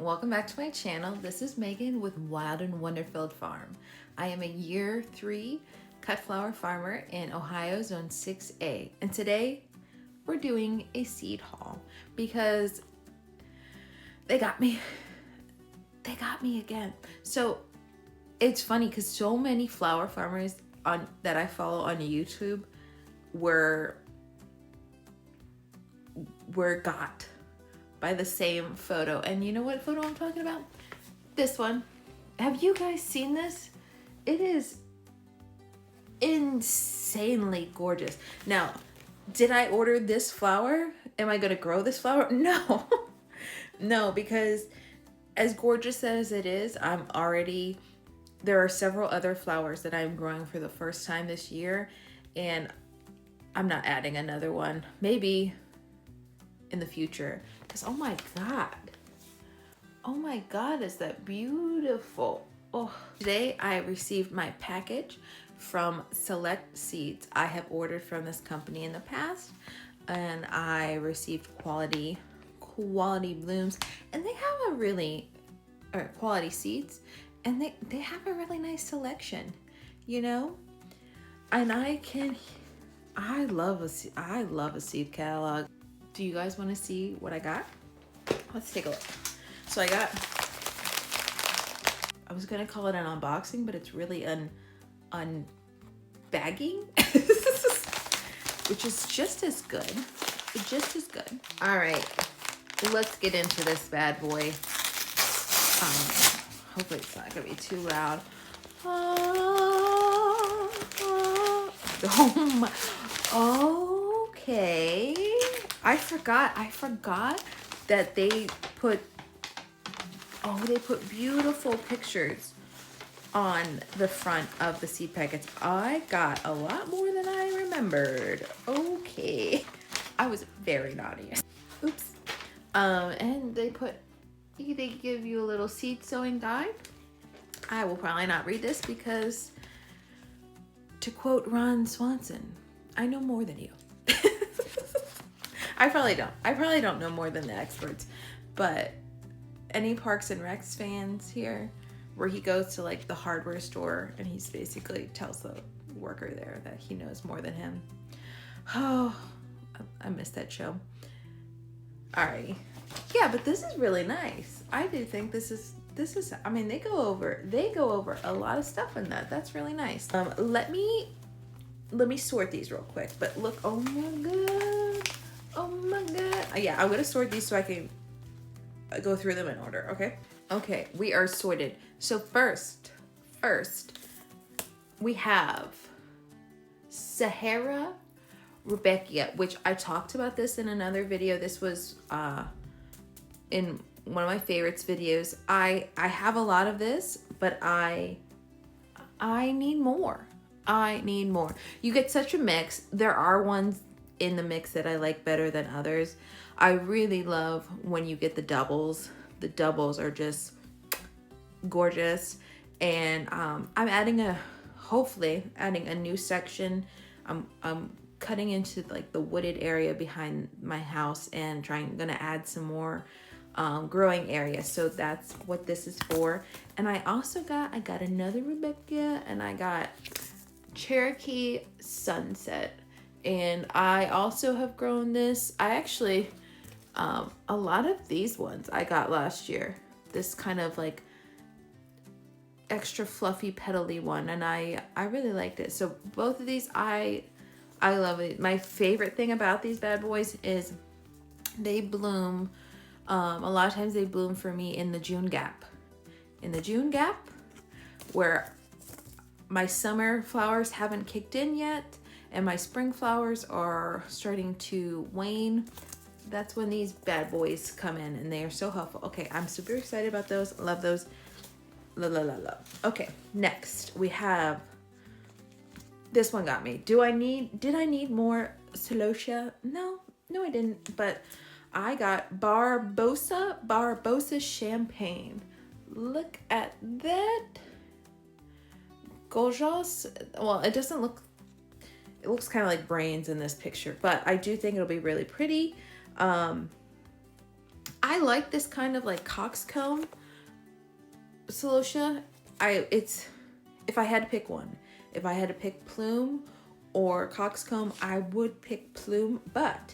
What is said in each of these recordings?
welcome back to my channel. This is Megan with Wild and Wonderfield Farm. I am a year 3 cut flower farmer in Ohio Zone 6A, and today we're doing a seed haul because they got me again. So it's funny because so many flower farmers that I follow on YouTube were got by the same photo. And you know what photo I'm talking about? This one. Have you guys seen this? It is insanely gorgeous. Now, did I order this flower? Am I gonna grow this flower? No. No, because as gorgeous as it is, there are several other flowers that I'm growing for the first time this year, and I'm not adding another one. Maybe in the future, because oh my god, is that beautiful. Oh, today I received my package from Select Seeds. I have ordered from this company in the past, and I received quality blooms, and they have a really quality seeds, and they have a really nice selection, you know. And I love a seed catalog. Do you guys want to see what I got? Let's take a look. So I was gonna call it an unboxing, but it's really an unbagging, which is just as good. All right, let's get into this bad boy. Hopefully it's not gonna be too loud. Oh my, okay. I forgot that they put beautiful pictures on the front of the seed packets. I got a lot more than I remembered. Okay. I was very naughty. Oops. And they give you a little seed sowing guide. I will probably not read this because, to quote Ron Swanson, I know more than you. I probably don't know more than the experts, but any Parks and Recs fans here, where he goes to like the hardware store and he's basically tells the worker there that he knows more than him. Oh, I missed that show. Alrighty. Yeah, but this is really nice. I do think this is, I mean, they go over a lot of stuff in that. That's really nice. Let me sort these real quick, but look, oh my god. Yeah, I'm gonna sort these so I can go through them in order, okay? Okay, we are sorted. So first, we have Sahara Rudbeckia, which I talked about this in another video. This was in one of my favorites videos. I have a lot of this, but I need more. You get such a mix. There are ones in the mix that I like better than others. I really love when you get the doubles. The doubles are just gorgeous. And I'm hopefully adding a new section. I'm cutting into like the wooded area behind my house and gonna add some more growing area. So that's what this is for. And I got another Rudbeckia, and I got Cherokee Sunset. And I also have grown this. I actually, a lot of these ones I got last year. This kind of like extra fluffy petally one, and I really liked it. So both of these, I love it. My favorite thing about these bad boys is they bloom. A lot of times they bloom for me in the June gap. In the June gap, where my summer flowers haven't kicked in yet, and my spring flowers are starting to wane. That's when these bad boys come in, and they are so helpful. Okay, I'm super excited about those. Love those. Love. Okay, next we have, this one got me. Did I need more Celosia? No, I didn't. But I got Barbosa Champagne. Look at that. Gorgeous. Well, it doesn't look, it looks kind of like brains in this picture, but I do think it'll be really pretty. I I like this kind of like coxcomb celosia. If I had to pick one, if I had to pick plume or coxcomb, I would pick plume, but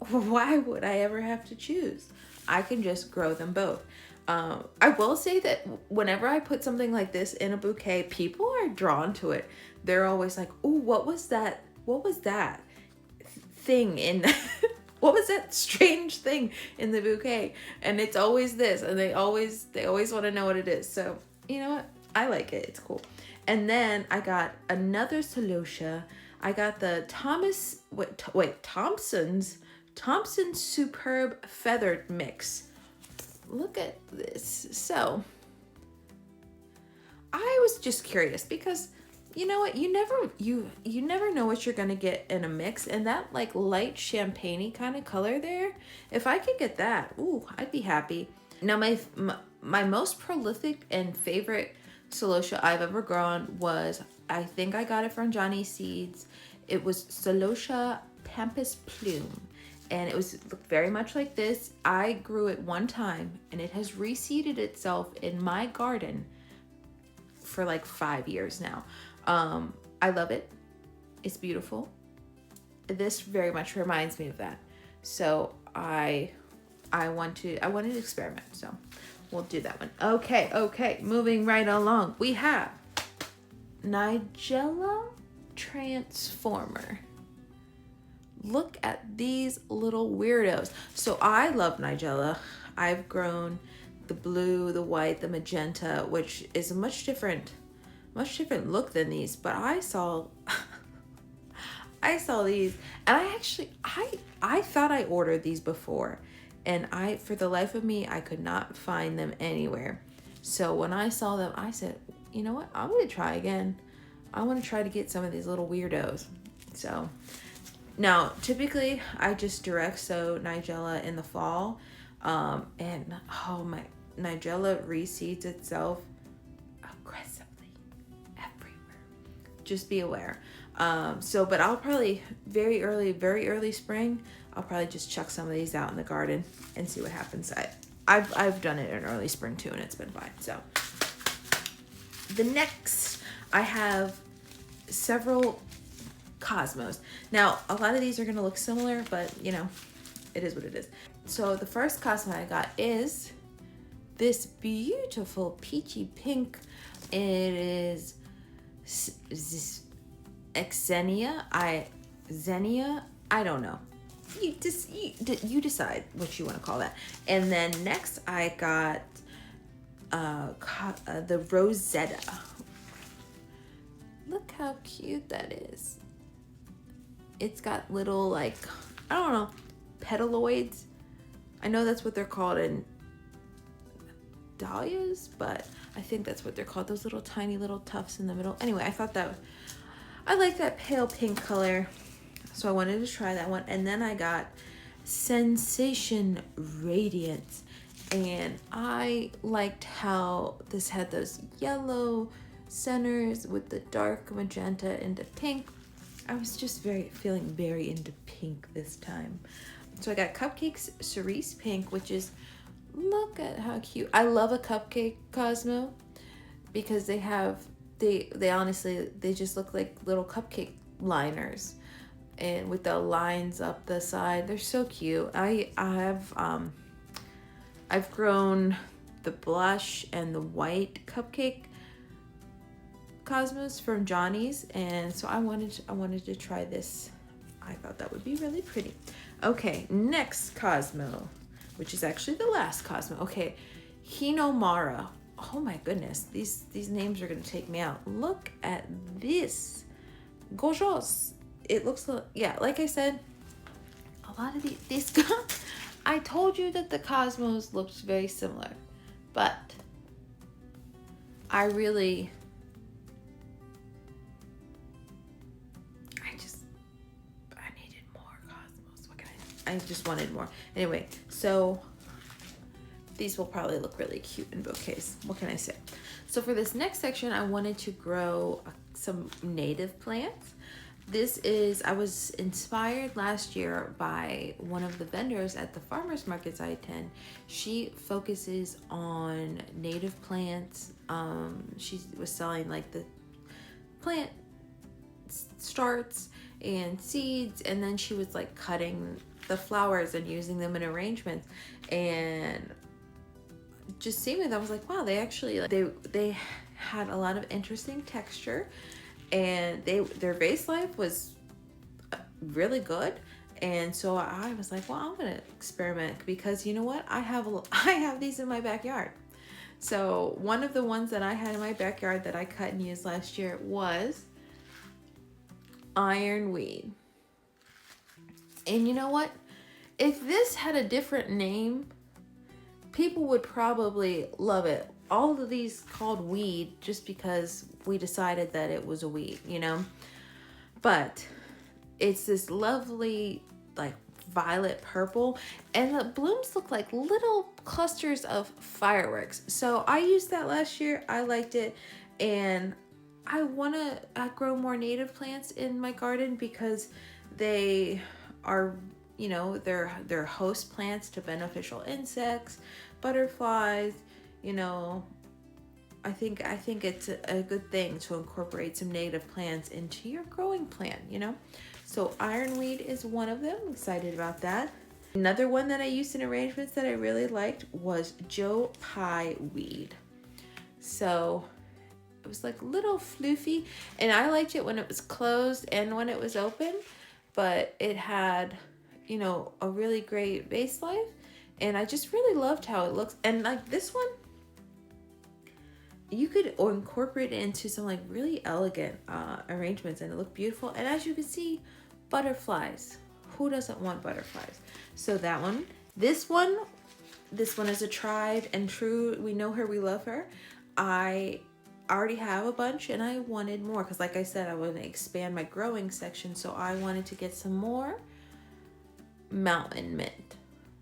why would I ever have to choose? I can just grow them both. I will say that whenever I put something like this in a bouquet, people are drawn to it. They're always like, "Ooh, what was that? What was that thing in what was that strange thing in the bouquet?" And it's always this, and they always want to know what it is. So, you know what? I like it. It's cool. And then I got another celosia. I got the Thompson's Superb Feathered Mix. Look at this. So I was just curious because you know what, you never know what you're gonna get in a mix, and that like light champagne-y kind of color there, if I could get that, ooh, I'd be happy. Now my most prolific and favorite celosia I've ever grown was, I think I got it from Johnny Seeds. It was Celosia Pampas Plume, and it was very much like this. I grew it one time, and it has reseeded itself in my garden for like 5 years now. I love it. It's beautiful. This very much reminds me of that. So I wanted to experiment. So we'll do that one. Okay. Moving right along. We have Nigella Transformer. Look at these little weirdos. So I love Nigella. I've grown the blue, the white, the magenta, which is a much different look than these, but I saw these, and I thought I ordered these before, and for the life of me, I could not find them anywhere. So when I saw them, I said, you know what, I'm gonna try again. I want to try to get some of these little weirdos. So now typically I just direct sow Nigella in the fall, and oh, my Nigella reseeds itself aggressively everywhere. Just be aware. But I'll probably very early spring, I'll probably just chuck some of these out in the garden and see what happens. I've done it in early spring too, and it's been fine. So the next, I have several cosmos. Now a lot of these are going to look similar, but you know, it is what it is. So the first cosmo I got is this beautiful peachy pink. It is Xenia. I don't know. You decide what you want to call that. And then next I got the Rosetta. Look how cute that is. It's got little, like, I don't know, petaloids. I know that's what they're called in dahlias, but I think that's what they're called, those little tiny little tufts in the middle. Anyway, I like that pale pink color, so I wanted to try that one. And then I got Sensation Radiance, and I liked how this had those yellow centers with the dark magenta into pink. I was just feeling very into pink this time. So I got Cupcakes Cerise Pink, which is, look at how cute. I love a cupcake cosmo because they honestly, they just look like little cupcake liners, and with the lines up the side, they're so cute. I've grown the blush and the white cupcake cosmos from Johnny's, and so I wanted to try this. I thought that would be really pretty. Okay, next cosmo, which is actually the last cosmo. Okay, Hinomara. Oh my goodness, these names are gonna take me out. Look at this, gorgeous. It looks, yeah, like I said, a lot of these I told you that the cosmos looked very similar, but I needed more cosmos. I just wanted more. Anyway, so these will probably look really cute in bouquets. What can I say? So for this next section, I wanted to grow some native plants. This is, I was inspired last year by one of the vendors at the farmers markets I attend. She focuses on native plants. She was selling like the plant starts and seeds, and then she was like cutting the flowers and using them in arrangements. And just seeing it, I was like, wow, they actually, they had a lot of interesting texture, and their vase life was really good. And so I was like, well, I'm gonna experiment, because you know what, I have these in my backyard. So one of the ones that I had in my backyard that I cut and used last year was ironweed. And you know what, if this had a different name, people would probably love it. All of these called weed just because we decided that it was a weed, you know? But it's this lovely, like, violet purple, and the blooms look like little clusters of fireworks. So I used that last year. I liked it, and I want to grow more native plants in my garden because they are, you know, they're host plants to beneficial insects, butterflies, you know. I think it's a good thing to incorporate some native plants into your growing plan, you know. So ironweed is one of them. I'm excited about that. Another one that I used in arrangements that I really liked was Joe Pye weed. So it was like little floofy, and I liked it when it was closed and when it was open, but it had, you know, a really great vase life, and I just really loved how it looks. And like this one, you could incorporate it into some like really elegant arrangements, and it looked beautiful. And as you can see, butterflies. Who doesn't want butterflies? So that one. This one is a tried and true. We know her, we love her. I already have a bunch, and I wanted more because, like I said, I want to expand my growing section. So I wanted to get some more mountain mint.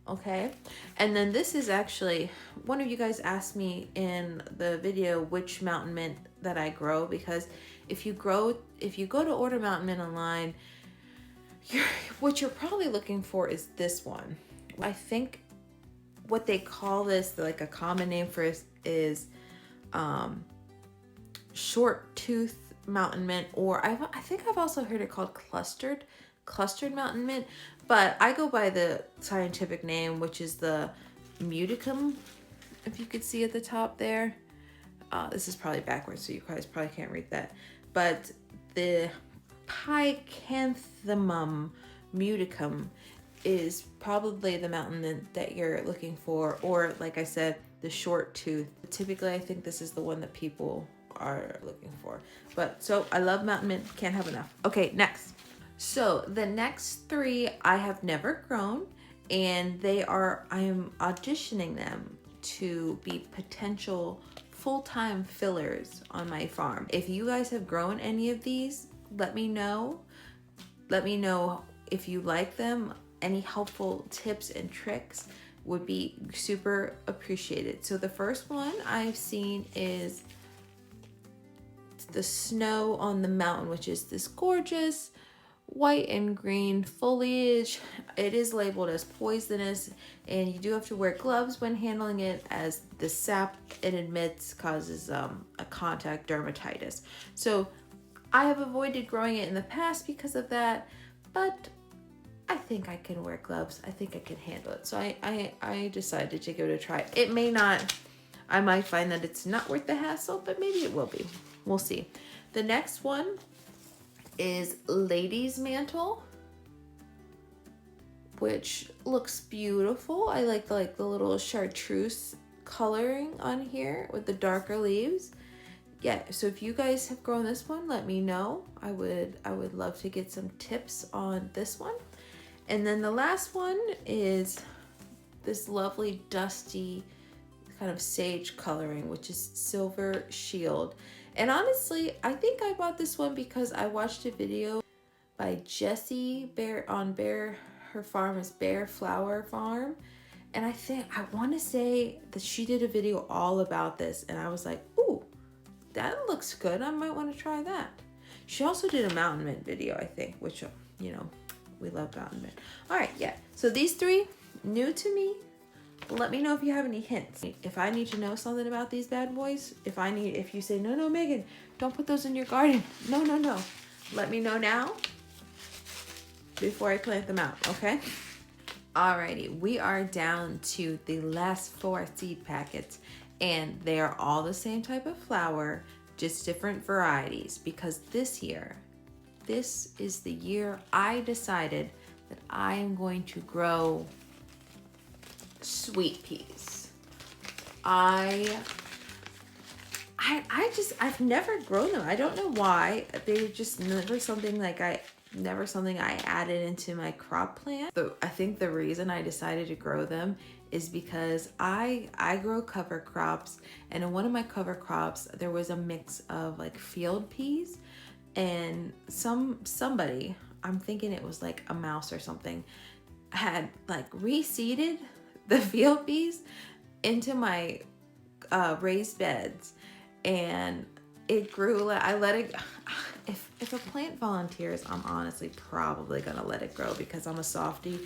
Okay, and then this is actually, one of you guys asked me in the video which mountain mint that I grow, because if you go to order mountain mint online, what you're probably looking for is this one. I think what they call this, like a common name for it, is short tooth mountain mint, or I think I've also heard it called clustered mountain mint, but I go by the scientific name, which is the muticum, if you could see at the top there. This is probably backwards, so you guys probably can't read that, but the Picanthamum muticum is probably the mountain mint that you're looking for, or like I said, the short tooth. Typically I think this is the one that people are looking for. But so I love mountain mint, can't have enough. Okay, next. So the next three I have never grown, and I am auditioning them to be potential full-time fillers on my farm. If you guys have grown any of these, let me know. Let me know if you like them. Any helpful tips and tricks would be super appreciated. So the first one I've seen is the Snow on the Mountain, which is this gorgeous white and green foliage. It is labeled as poisonous, and you do have to wear gloves when handling it, as the sap it emits causes a contact dermatitis. So I have avoided growing it in the past because of that, but I think I can wear gloves. I think I can handle it. So I decided to give it a try. It may not, I might find that it's not worth the hassle, but maybe it will be. We'll see. The next one is Lady's Mantle, which looks beautiful. I like the little chartreuse coloring on here with the darker leaves. Yeah, so if you guys have grown this one, let me know. I would love to get some tips on this one. And then the last one is this lovely dusty kind of sage coloring, which is Silver Shield. And honestly, I think I bought this one because I watched a video by Jessie Bear on her farm is Bear Flower Farm. And I want to say that she did a video all about this. And I was like, ooh, that looks good. I might want to try that. She also did a mountain mint video, I think, which, you know, we love mountain mint. All right, yeah. So these three, new to me. Let me know if you have any hints. If I need to know something about these bad boys, if you say, no, Megan, don't put those in your garden. No. Let me know now before I plant them out, okay? Alrighty, we are down to the last 4 seed packets, and they are all the same type of flower, just different varieties, because this is the year I decided that I am going to grow sweet peas. I've never grown them. I don't know why. They were just never something I added into my crop plan. I think the reason I decided to grow them is because I grow cover crops, and in one of my cover crops there was a mix of like field peas, and somebody, I'm thinking it was like a mouse or something, had like reseeded the field peas into my raised beds, and it grew. I let it. If a plant volunteers, I'm honestly probably gonna let it grow because I'm a softie.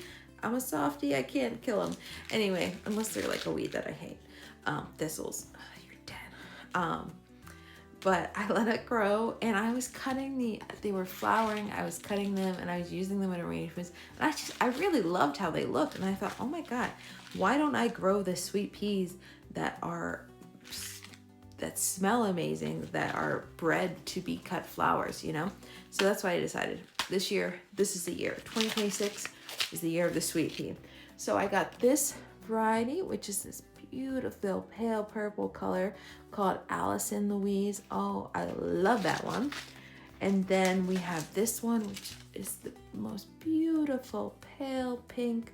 I can't kill them anyway, unless they're like a weed that I hate. Thistles. You're dead. But I let it grow, and I was cutting they were flowering. I was cutting them, and I was using them in arrangements. And I really loved how they looked, and I thought, oh my God, why don't I grow the sweet peas that smell amazing, that are bred to be cut flowers, you know? So that's why I decided this is the year. 2026 is the year of the sweet pea. So I got this variety, which is this beautiful pale purple color called Allison Louise. Oh, I love that one. And then we have this one, which is the most beautiful pale pink,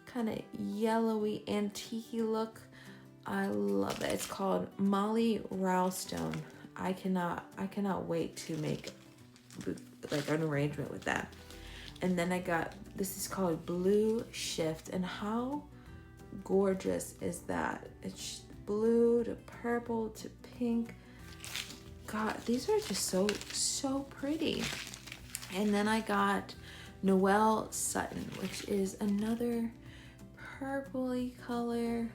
kind of yellowy antique look. I love it. It's called Molly Ralstone. I cannot wait to make like an arrangement with that. And then I got, this is called Blue Shift, and how gorgeous is that? It's blue to purple to pink. God, these are just so pretty. And then I got Noelle Sutton, which is another purpley color.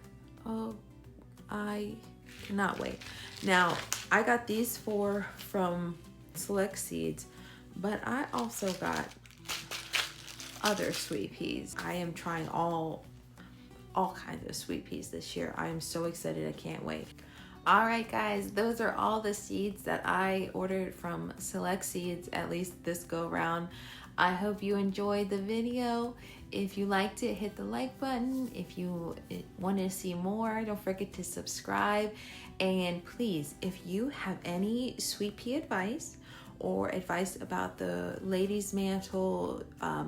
Oh, I cannot wait. Now, I got these 4 from Select Seeds, but I also got other sweet peas. I am trying all kinds of sweet peas this year. I am so excited. I can't wait. All right, guys, those are all the seeds that I ordered from Select Seeds, at least this go round. I hope you enjoyed the video. If you liked it, hit the like button. If you want to see more, don't forget to subscribe. And please, if you have any sweet pea advice or advice about the Lady's Mantle,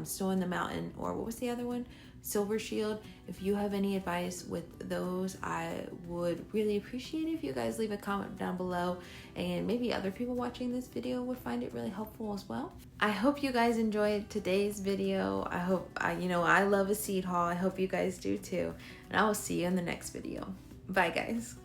Snow in the Mountain, or what was the other one? Silver Shield. If you have any advice with those, I would really appreciate it if you guys leave a comment down below, and maybe other people watching this video would find it really helpful as well. I hope you guys enjoyed today's video. I hope, I love a seed haul. I hope you guys do too. And I will see you in the next video. Bye, guys.